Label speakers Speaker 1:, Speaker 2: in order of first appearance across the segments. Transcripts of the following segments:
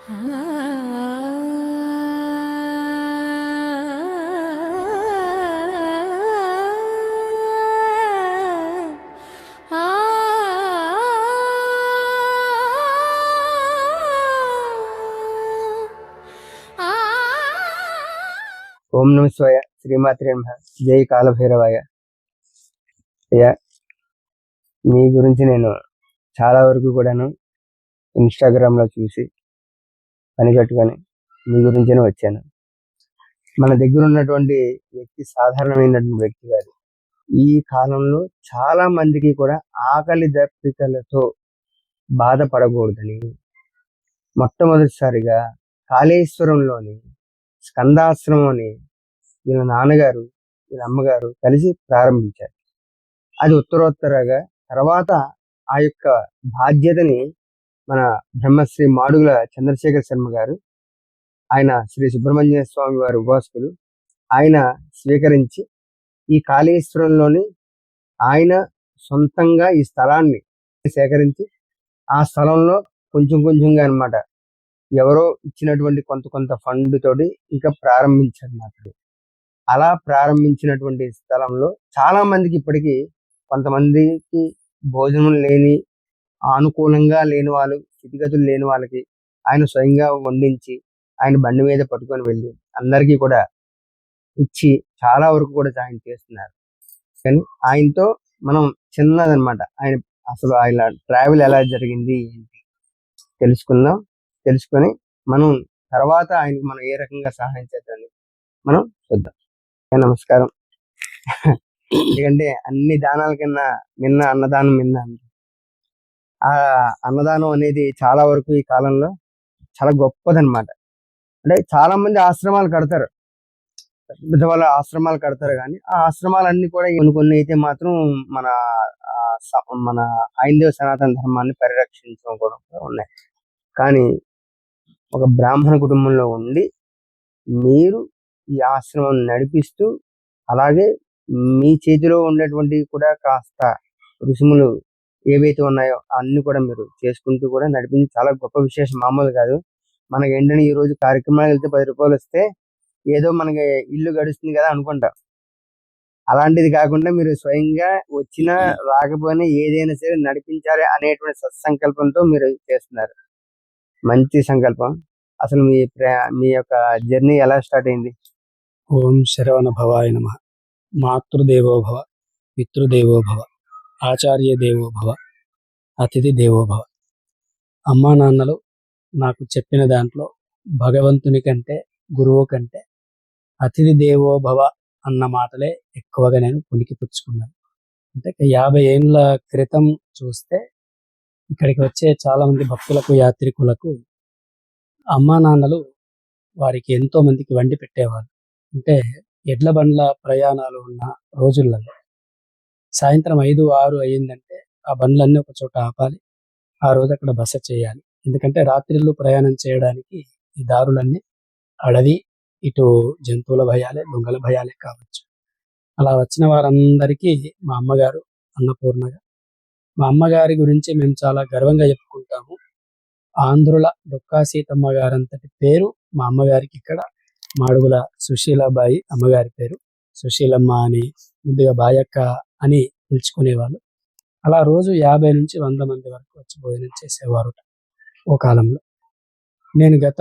Speaker 1: ఓం నమ శివాయ. శ్రీమాత్రే నమః. జై కాలభైరవాయ. అయ్యా, మీ గురించి నేను చాలా వరకు కూడాను ఇన్స్టాగ్రామ్లో చూసి పని కట్టుకొని మీ గురించే వచ్చాను. మన దగ్గర ఉన్నటువంటి వ్యక్తి సాధారణమైనటువంటి వ్యక్తి కాదు. ఈ కాలంలో చాలా మందికి కూడా ఆకలి దప్పికలతో బాధపడకూడదని మొట్టమొదటిసారిగా కాళేశ్వరంలోని స్కందాశ్రమం అని వీళ్ళ నాన్నగారు వీళ్ళ అమ్మగారు కలిసి ప్రారంభించారు. అది ఉత్తరోత్తరగా తర్వాత ఆ యొక్క బాధ్యతని మన బ్రహ్మశ్రీ మాడుగుల చంద్రశేఖర శర్మ గారు, ఆయన శ్రీ సుబ్రహ్మణ్య స్వామి వారి ఉపాసకులు, ఆయన స్వీకరించి ఈ కాళేశ్వరంలోని ఆయన సొంతంగా ఈ స్థలాన్ని సేకరించి ఆ స్థలంలో కొంచెం కొంచెంగా అనమాట ఎవరో ఇచ్చినటువంటి కొంత ఫండ్ తోటి ఇంకా ప్రారంభించారన్నమాట. అలా ప్రారంభించినటువంటి స్థలంలో చాలా మందికి ఇప్పటికీ కొంతమందికి భోజనం లేని, అనుకూలంగా లేని వాళ్ళు, స్థితిగతులు లేని వాళ్ళకి ఆయన స్వయంగా వండించి ఆయన బండి మీద పట్టుకొని వెళ్ళి అందరికీ కూడా ఇచ్చి చాలా వరకు కూడా సాయం చేస్తున్నారు. కానీ ఆయనతో మనం చిన్నదనమాట, ఆయన అసలు ఆయన ట్రావెల్ ఎలా జరిగింది ఏంటి తెలుసుకొని మనం తర్వాత ఆయనకి మనం ఏ రకంగా సహాయం చేద్దామని మనం చూద్దాం. నమస్కారం. ఎందుకంటే అన్ని దానాల కన్నా మిన్న అన్నదానం మిన్న. ఆ అన్నదానం అనేది చాలా వరకు ఈ కాలంలో చాలా గొప్పదనమాట. అంటే చాలా మంది ఆశ్రమాలు కడతారు, పెద్దవాళ్ళ ఆశ్రమాలు కడతారు, కానీ ఆ ఆశ్రమాలన్నీ కూడా కొన్ని అయితే మాత్రం మన మన హైందవ సనాతన ధర్మాన్ని పరిరక్షించడం కూడా ఉన్నాయి. కానీ ఒక బ్రాహ్మణ కుటుంబంలో ఉండి మీరు ఈ ఆశ్రమం నడిపిస్తూ, అలాగే మీ చేతిలో ఉండేటువంటి కూడా కాస్త రుసుములు ఏవైతే ఉన్నాయో అన్ని కూడా మీరు చేసుకుంటూ కూడా నడిపించి చాలా గొప్ప విశేషం, మామూలు కాదు. మనకి ఏంటంటే ఈ రోజు కార్యక్రమాలకు వెళ్తే 10 రూపాయలు వస్తే ఏదో మనకి ఇల్లు గడుస్తుంది కదా అనుకుంటాం. అలాంటిది కాకుండా మీరు స్వయంగా వచ్చినా రాకపోయినా ఏదైనా సరే నడిపించాలి అనేటువంటి సత్సంకల్పంతో మీరు చేస్తున్నారు. మంచి సంకల్పం. అసలు మీ యొక్క జర్నీ ఎలా స్టార్ట్ అయింది?
Speaker 2: ఓం శరవణ భవాయ నమః. మాతృదేవో భవ, పితృదేవో భవ, ఆచార్య దేవో భవ, అతిథి దేవో భవ. అమ్మా నాన్నలు నాకు చెప్పిన దాంట్లో భగవంతుని కంటే, గురువు కంటే అతిథి దేవో భవ అన్న మాటలే ఎక్కువగా నేను పుణికిపుచ్చుకున్నాను. అంటే 50 ఏళ్ళ క్రితం చూస్తే ఇక్కడికి వచ్చే చాలా మంది భక్తులకు, యాత్రికులకు అమ్మా నాన్నలు వారికి ఎంతో మందికి వండి పెట్టేవాళ్ళు. అంటే ఎడ్ల బండ్ల ప్రయాణాలు ఉన్న రోజులలో సాయంత్రం 5, 6 అయ్యిందంటే ఆ బండ్లన్నీ ఒక చోట ఆపాలి. ఆ రోజు అక్కడ బస చేయాలి. ఎందుకంటే రాత్రిళ్ళు ప్రయాణం చేయడానికి ఈ దారులన్నీ అడవి, ఇటు జంతువుల భయాలే, దొంగల భయాలే కావచ్చు. అలా వచ్చిన వారందరికీ మా అమ్మగారు అన్నపూర్ణగా. మా అమ్మగారి గురించి మేము చాలా గర్వంగా చెప్పుకుంటాము. ఆంధ్రుల డొక్కా సీతమ్మ గారంతటి పేరు మా అమ్మగారికి ఇక్కడ మాడుగుల సుశీలాబాయి అమ్మగారి పేరు. సుశీలమ్మ అని, ముద్దుగా బాయక్క అని పిలుచుకునేవాళ్ళు. అలా రోజు 50 నుంచి 100 మంది వరకు వచ్చి భోజనం చేసేవారు ఓ కాలంలో. నేను గత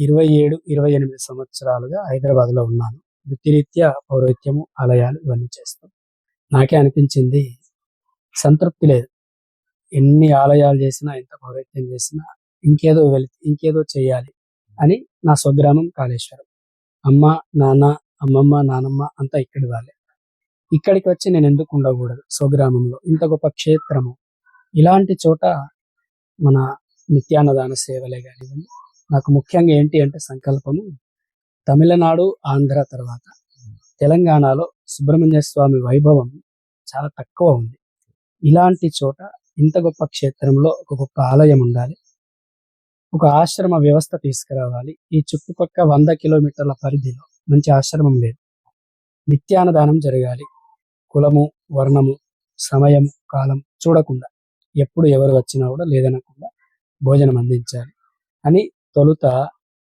Speaker 2: 27, 28 సంవత్సరాలుగా హైదరాబాద్లో ఉన్నాను. వృత్తిరీత్యా పౌరోహిత్యము, ఆలయాలు ఇవన్నీ చేస్తాం. నాకే అనిపించింది సంతృప్తి లేదు. ఎన్ని ఆలయాలు చేసినా, ఎంత పౌరోహిత్యం చేసినా ఇంకేదో చేయాలి అని. నా స్వగ్రామం కాళేశ్వరం. అమ్మ, నాన్న, అమ్మమ్మ, నానమ్మ అంతా ఇక్కడి వాళ్ళే. ఇక్కడికి వచ్చి నేను ఎందుకు ఉండకూడదు? స్వగ్రామంలో ఇంత గొప్ప క్షేత్రము, ఇలాంటి చోట మన నిత్యాన్నదాన సేవలే కానివ్వండి. నాకు ముఖ్యంగా ఏంటి అంటే సంకల్పము, తమిళనాడు, ఆంధ్ర తర్వాత తెలంగాణలో సుబ్రహ్మణ్య స్వామి వైభవం చాలా తక్కువ ఉంది. ఇలాంటి చోట ఇంత గొప్ప క్షేత్రంలో ఒక గొప్ప ఆలయం ఉండాలి, ఒక ఆశ్రమ వ్యవస్థ తీసుకురావాలి. ఈ చుట్టుపక్కల 100 కిలోమీటర్ల పరిధిలో మంచి ఆశ్రమం లేదు. నిత్యాన్నదానం జరగాలి. కులము, వర్ణము, సమయం, కాలం చూడకుండా ఎప్పుడు ఎవరు వచ్చినా కూడా లేదనకుండా భోజనం అందించాలి అని తొలుత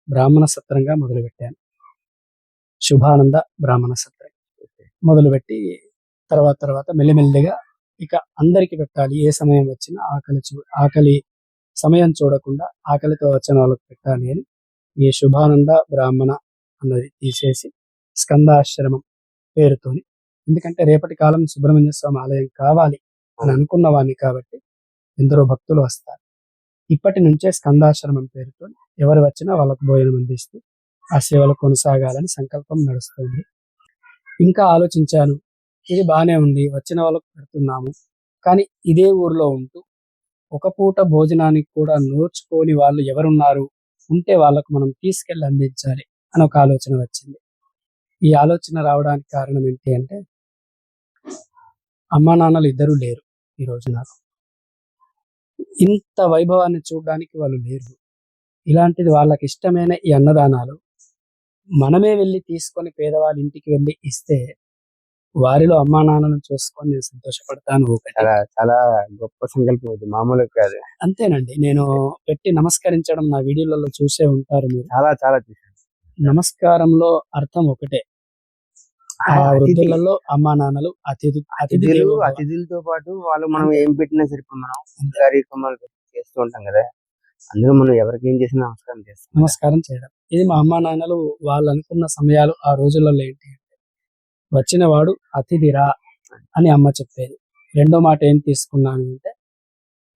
Speaker 2: బ్రాహ్మణ సత్రంగా మొదలుపెట్టాను. శుభానంద బ్రాహ్మణ సత్రం మొదలుపెట్టి తర్వాత మెల్లిమెల్లిగా ఇక అందరికి పెట్టాలి. ఏ సమయం వచ్చినా ఆకలి సమయం చూడకుండా ఆకలితో వచ్చిన వాళ్ళకి పెట్టాలి అని ఈ శుభానంద బ్రాహ్మణ అన్నది తీసేసి స్కందాశ్రమం పేరుతోని, ఎందుకంటే రేపటి కాలం సుబ్రహ్మణ్య స్వామి ఆలయం కావాలి అని అనుకున్న వాడిని కాబట్టి ఎందరో భక్తులు వస్తారు. ఇప్పటి నుంచే స్కందాశ్రమం పేరుతో ఎవరు వచ్చినా వాళ్ళకు భోజనం అందిస్తూ ఆ సేవలు కొనసాగాలని సంకల్పం నడుస్తుంది. ఇంకా ఆలోచించాను, ఇది బాగానే ఉంది, వచ్చిన వాళ్ళకు పెడుతున్నాము, కానీ ఇదే ఊర్లో ఉంటూ ఒక పూట భోజనానికి కూడా నోచుకోని వాళ్ళు ఎవరున్నారు, ఉంటే వాళ్ళకు మనం తీసుకెళ్ళి అందించాలి అని ఒక ఆలోచన వచ్చింది. ఈ ఆలోచన రావడానికి కారణం ఏంటి అంటే, అమ్మా నాన్నలు ఇద్దరూ లేరు ఈరోజు నాకు. ఇంత వైభవాన్ని చూడడానికి వాళ్ళు లేరు. ఇలాంటిది వాళ్ళకి ఇష్టమైన ఈ అన్నదానాలు మనమే వెళ్ళి తీసుకొని పేదవాళ్ళ ఇంటికి వెళ్ళి ఇస్తే వారిలో అమ్మా నాన్నలను చూసుకొని నేను సంతోషపడతాను. ఒకటి
Speaker 1: చాలా చాలా గొప్ప సంకల్పం ఇది, మామూలుగా కాదు.
Speaker 2: అంతేనండి. నేను పెట్టి నమస్కరించడం నా వీడియోలలో చూసే ఉంటారు మీరు.
Speaker 1: చాలా చాలా చూసాను.
Speaker 2: నమస్కారంలో అర్థం ఒకటే. ఆ వృద్ధులలో అమ్మా నాన్నలు
Speaker 1: అతిథులతో పాటు వాళ్ళు మనం ఏం పెట్టినా సరే, ఇప్పుడు మనం కార్యక్రమాలు చేస్తూ ఉంటాం కదా, అందులో మనం ఎవరికి ఏం చేసినా
Speaker 2: నమస్కారం చేయడం. ఇది మా అమ్మా నాన్నలు వాళ్ళు అనుకున్న సమయాలు ఆ రోజులలో ఏంటి అంటే, వచ్చిన వాడు అతిథిరా అని అమ్మ చెప్పేది. రెండో మాట ఏం తీసుకున్నాను అంటే,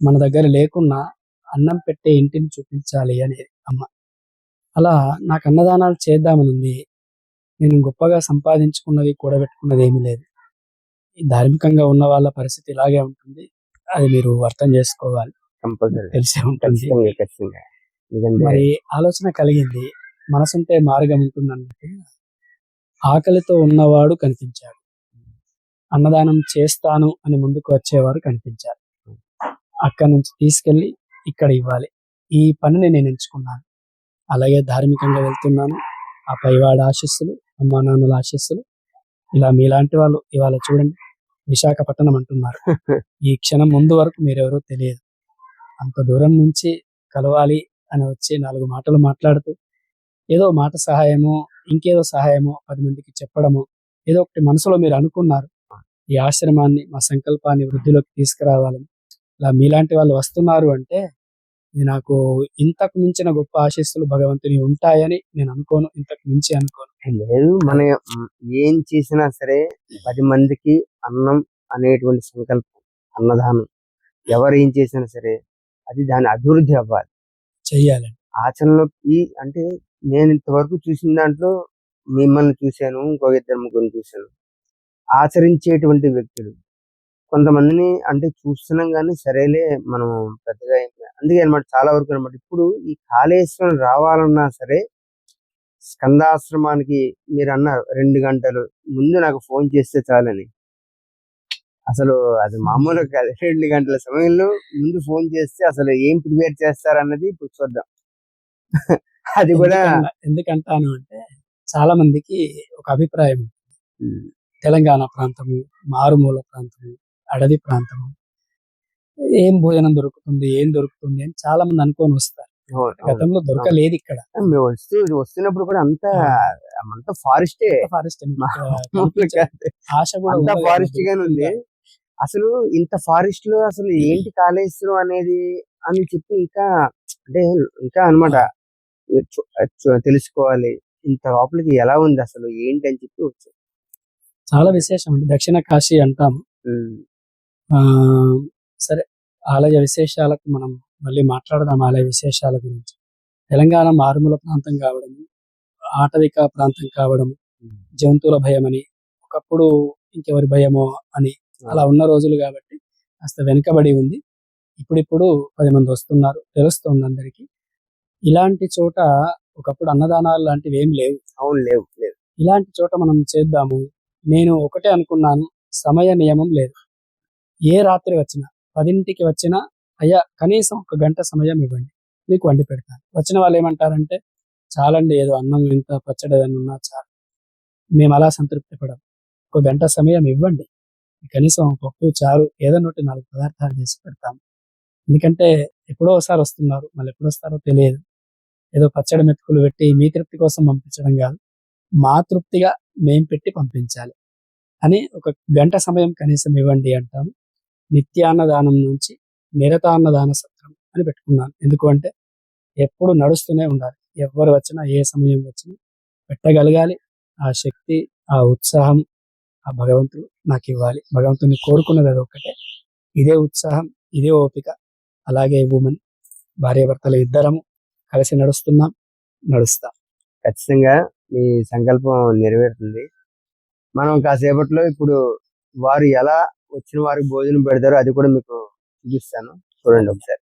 Speaker 2: మన దగ్గర లేకున్నా అన్నం పెట్టే ఇంటిని చూపించాలి అనేది అమ్మ. అలా నాకు అన్నదానాలు చేద్దామని ఉంది. నేను గొప్పగా సంపాదించుకున్నది కూడబెట్టుకున్నది ఏమీ లేదు. ధార్మికంగా ఉన్న వాళ్ళ పరిస్థితి ఇలాగే ఉంటుంది. అది మీరు అర్థం చేసుకోవాలి, తెలిసే ఉంటుంది. మరి ఆలోచన కలిగింది, మనసుంటే మార్గం ఉంటుంది అన్నట్టు ఆకలితో ఉన్నవాడు కనిపించాడు, అన్నదానం చేస్తాను అని ముందుకు వచ్చేవారు కనిపించారు. అక్కడి నుంచి తీసుకెళ్లి ఇక్కడ ఇవ్వాలి, ఈ పనిని నేను ఎంచుకున్నాను. అలాగే ధార్మికంగా వెళ్తున్నాను. ఆ పైవాడి ఆశీస్సులు, అమ్మా నాన్నల ఆశీస్సులు, ఇలా మీలాంటి వాళ్ళు ఇవాళ చూడండి విశాఖపట్నం అంటున్నారు. ఈ క్షణం ముందు వరకు మీరెవరో తెలియదు. అంత దూరం నుంచి కలవాలి అని వచ్చి 4 మాటలు మాట్లాడుతూ ఏదో మాట సహాయమో ఇంకేదో సహాయమో 10 మందికి చెప్పడమో ఏదో ఒకటి మనసులో మీరు అనుకున్నారు. ఈ ఆశ్రమాన్ని, మా సంకల్పాన్ని వృద్ధిలోకి తీసుకురావాలని ఇలా మీలాంటి వాళ్ళు వస్తున్నారు అంటే, ఇది నాకు ఇంతకు మించిన గొప్ప ఆశీస్సులు భగవంతుని ఉంటాయని నేను అనుకోను. ఇంతకు మించి అనుకోను.
Speaker 1: లేదు, మనం ఏం చేసినా సరే 10 మందికి అన్నం అనేటువంటి సంకల్పం, అన్నదానం ఎవరు ఏం చేసినా సరే అది దాని అభివృద్ధి అవ్వాలి,
Speaker 2: చెయ్యాలండి.
Speaker 1: ఆచరణలోకి అంటే నేను ఇంతవరకు చూసిన దాంట్లో మిమ్మల్ని చూశాను, ఇంకో 2-3 చూశాను. ఆచరించేటువంటి వ్యక్తులు కొంతమందిని అంటే చూస్తున్నాం కానీ సరేలే మనం పెద్దగా అందుకే అనమాట చాలా వరకు అనమాట. ఇప్పుడు ఈ కాళేశ్వరం రావాలన్నా సరే స్కందాశ్రమానికి మీరు అన్నారు 2 గంటలు ముందు నాకు ఫోన్ చేస్తే చాలని. అసలు అది మామూలుగా కాదు. 2 గంటల సమయంలో ముందు ఫోన్ చేస్తే అసలు ఏం ప్రిపేర్ చేస్తారన్నది ఇప్పుడు చూద్దాం. అది కూడా
Speaker 2: ఎందుకంటాను అంటే, చాలా మందికి ఒక అభిప్రాయం, తెలంగాణ ప్రాంతము, మారుమూల ప్రాంతము, అడవి ప్రాంతము, ఏం భోజనం దొరుకుతుంది, ఏం దొరుకుతుంది అని చాలా మంది అనుకొని వస్తారు. గతంలో దొరకలేదు ఇక్కడ.
Speaker 1: వస్తున్నప్పుడు కూడా అంతా ఫారెస్టే,
Speaker 2: ఆశ కూడా
Speaker 1: ఫారెస్ట్ గానే ఉంది. అసలు ఇంత ఫారెస్ట్ లో అసలు ఏంటి కాళేశ్వరం అనేది అని చెప్పి ఇంకా అనమాట తెలుసుకోవాలి, ఇంత లోపలికి ఎలా ఉంది అసలు ఏంటి అని చెప్పి వచ్చాను.
Speaker 2: చాలా విశేషం అండి. దక్షిణ కాశీ అంటాము. సరే, ఆలయ విశేషాలకు మనం మళ్ళీ మాట్లాడదాం. ఆలయ విశేషాల గురించి. తెలంగాణ మారుమూల ప్రాంతం కావడం, ఆటవిక ప్రాంతం కావడం, జంతువుల భయం అని, ఒకప్పుడు ఇంకెవరి భయమో అని అలా ఉన్న రోజులు కాబట్టి కాస్త వెనుకబడి ఉంది. ఇప్పుడు 10 మంది వస్తున్నారు, తెలుస్తుంది అందరికీ. ఇలాంటి చోట ఒకప్పుడు అన్నదానాలు లాంటివి ఏం లేవు.
Speaker 1: అవును, లేవు.
Speaker 2: ఇలాంటి చోట మనం చేద్దాము. నేను ఒకటే అనుకున్నాను, సమయ నియమం లేదు. ఏ రాత్రి వచ్చినా 10ంటికి వచ్చినా, అయ్యా కనీసం 1 గంట సమయం ఇవ్వండి, మీకు వండి పెడతాను. వచ్చిన వాళ్ళు ఏమంటారంటే, చాలండి, ఏదో అన్నం ఇంత పచ్చడి ఏదైనా ఉన్నా చాలు. మేము అలా సంతృప్తి పడం. 1 గంట సమయం ఇవ్వండి, కనీసం పప్పు చారు ఏదైనా 4 పదార్థాలు చేసి పెడతాము. ఎందుకంటే ఎప్పుడో ఒకసారి వస్తున్నారు, మళ్ళీ ఎప్పుడు వస్తారో తెలియదు. ఏదో పచ్చడి మెతుకులు పెట్టి మీ తృప్తి కోసం పంపించడం కాదు, మా తృప్తిగా మేం పెట్టి పంపించాలి అని ఒక గంట సమయం కనీసం ఇవ్వండి అంటాను. నిత్యాన్నదానం నుంచి నిరతాన్నదాన సత్రం అని పెట్టుకున్నాను. ఎందుకు అంటే ఎప్పుడు నడుస్తూనే ఉండాలి. ఎవరు వచ్చినా ఏ సమయం వచ్చినా పెట్టగలగాలి. ఆ శక్తి, ఆ ఉత్సాహం ఆ భగవంతుడు నాకు ఇవ్వాలి. భగవంతుని కోరుకున్నది అది ఒక్కటే. ఇదే ఉత్సాహం, ఇదే ఓపిక. అలాగే ఉమెన్ భార్యాభర్తలు ఇద్దరము కలిసి నడుస్తున్నాం, నడుస్తాం.
Speaker 1: ఖచ్చితంగా మీ సంకల్పం నెరవేరుతుంది. మనం కాసేపట్లో ఇప్పుడు వారు ఎలా వచ్చిన వారికి భోజనం పెడతారో అది కూడా మీకు చూపిస్తాను, చూడండి ఒకసారి.